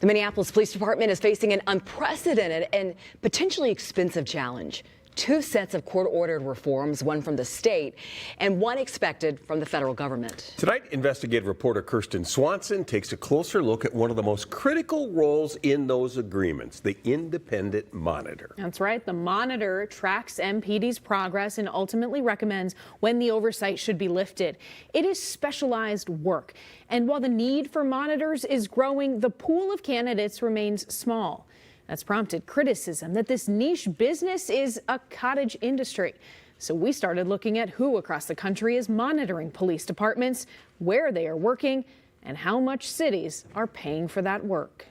The Minneapolis Police Department is facing an unprecedented and potentially expensive challenge. Two sets of court-ordered reforms, one from the state and one expected from the federal government. Tonight, investigative reporter Kirsten Swanson takes a closer look at one of the most critical roles in those agreements, the independent monitor. That's right. The monitor tracks MPD's progress and ultimately recommends when the oversight should be lifted. It is specialized work. And while the need for monitors is growing, the pool of candidates remains small. That's prompted criticism that this niche business is a cottage industry. So we started looking at who across the country is monitoring police departments, where they are working, and how much cities are paying for that work.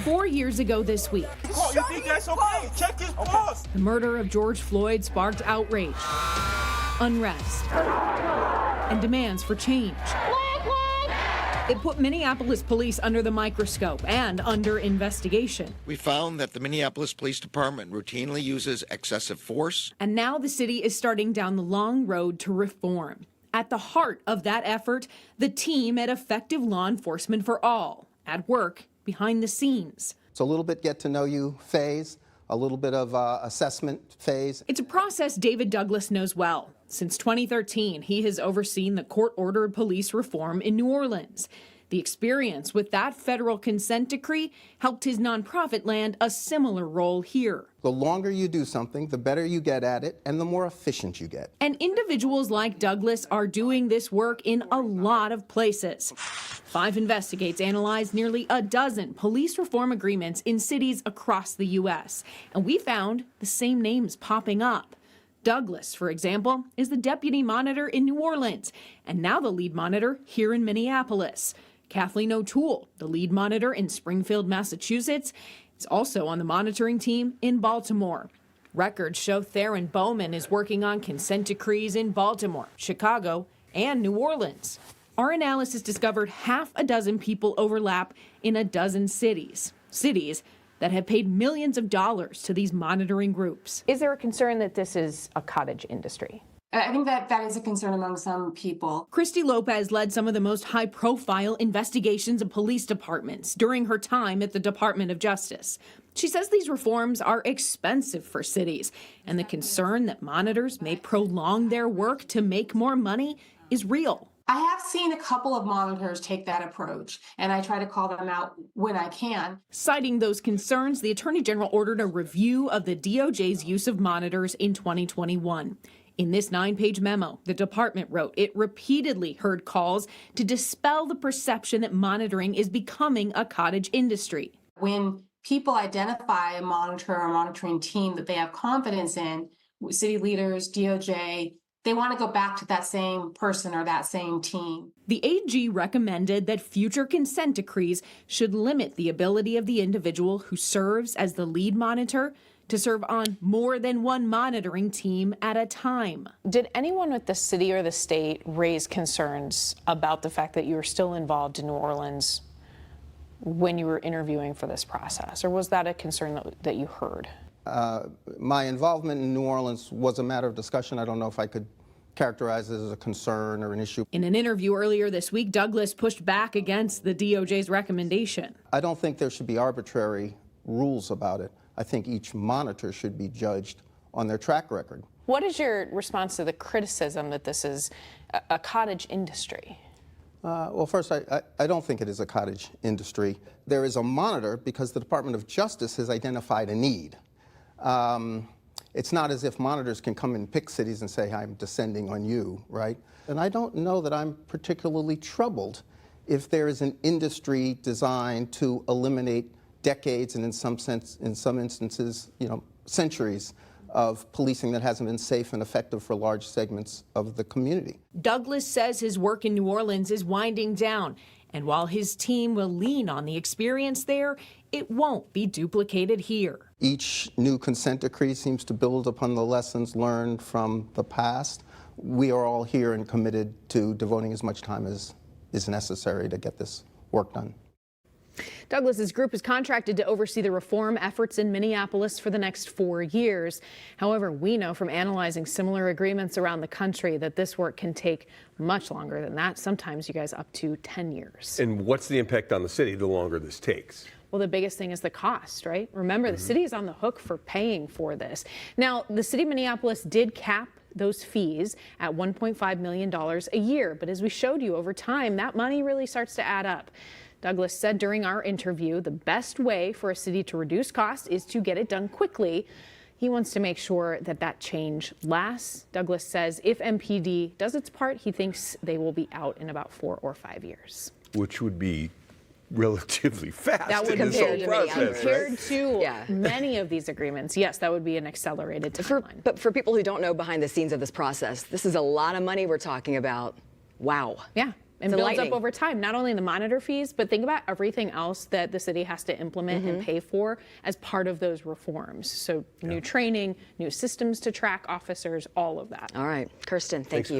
4 years ago this week, you think that's okay? Check his pulse. the murder of George Floyd sparked outrage, unrest, and demands for change. It put Minneapolis police under the microscope and under investigation. We found that the Minneapolis Police Department routinely uses excessive force. And now the city is starting down the long road to reform. At the heart of that effort, the team at Effective Law Enforcement for All, at work behind the scenes. It's a little bit get to know you phase, a little bit of assessment phase. It's a process David Douglas knows well. Since 2013, he has overseen the court-ordered police reform in New Orleans. The experience with that federal consent decree helped his nonprofit land a similar role here. The longer you do something, the better you get at it and the more efficient you get. And individuals like Douglas are doing this work in a lot of places. 5 Investigates analyzed nearly a dozen police reform agreements in cities across the U.S. And we found the same names popping up. Douglas, for example, is the deputy monitor in New Orleans, and now the lead monitor here in Minneapolis. Kathleen O'Toole, the lead monitor in Springfield, Massachusetts, is also on the monitoring team in Baltimore. Records show Theron Bowman is working on consent decrees in Baltimore, Chicago, and New Orleans. Our analysis discovered half a dozen people overlap in a dozen cities that have paid millions of dollars to these monitoring groups. Is there a concern that this is a cottage industry? I think that is a concern among some people. Christy Lopez led some of the most high-profile investigations of police departments during her time at the Department of Justice. She says these reforms are expensive for cities, and the concern that monitors may prolong their work to make more money is real. I have seen a couple of monitors take that approach, and I try to call them out when I can. Citing those concerns, the Attorney General ordered a review of the DOJ's use of monitors in 2021. In this 9-page memo, the department wrote it repeatedly heard calls to dispel the perception that monitoring is becoming a cottage industry. When people identify a monitor or monitoring team that they have confidence in, city leaders, DOJ, they want to go back to that same person or that same team. The AG recommended that future consent decrees should limit the ability of the individual who serves as the lead monitor to serve on more than one monitoring team at a time. Did anyone with the city or the state raise concerns about the fact that you were still involved in New Orleans when you were interviewing for this process? Or was that a concern that you heard? My involvement in New Orleans was a matter of discussion. I don't know if I could characterize it as a concern or an issue. In an interview earlier this week, Douglas pushed back against the DOJ's recommendation. I don't think there should be arbitrary rules about it. I think each monitor should be judged on their track record. What is your response to the criticism that this is a cottage industry? Well, first, I don't think it is a cottage industry. There is a monitor because the Department of Justice has identified a need. It's not as if monitors can come and pick cities and say, I'm descending on you, right? And I don't know that I'm particularly troubled if there is an industry designed to eliminate decades and in some instances, centuries of policing that hasn't been safe and effective for large segments of the community. Douglas says his work in New Orleans is winding down, and while his team will lean on the experience there, it won't be duplicated here. Each new consent decree seems to build upon the lessons learned from the past. We are all here and committed to devoting as much time as is necessary to get this work done. Douglas's group is contracted to oversee the reform efforts in Minneapolis for the next 4 years. However, we know from analyzing similar agreements around the country that this work can take much longer than that, sometimes you guys up to 10 years. And what's the impact on the city the longer this takes? Well, the biggest thing is the cost, right? Remember, the city is on the hook for paying for this. Now, the city of Minneapolis did cap those fees at $1.5 million a year. But as we showed you over time, that money really starts to add up. Douglas said during our interview, the best way for a city to reduce costs is to get it done quickly. He wants to make sure that that change lasts. Douglas says if MPD does its part, he thinks they will be out in about 4 or 5 years. Which would be relatively fast That would in this whole compare process, compared right? to many of these agreements. Yes, that would be an accelerated timeline. But for people who don't know behind the scenes of this process, this is a lot of money we're talking about. Wow. Yeah. And It's builds enlightening. up over time, not only the monitor fees, but think about everything else that the city has to implement and pay for as part of those reforms. So new training, new systems to track officers, all of that. All right, Kirsten, thank Thanks, you.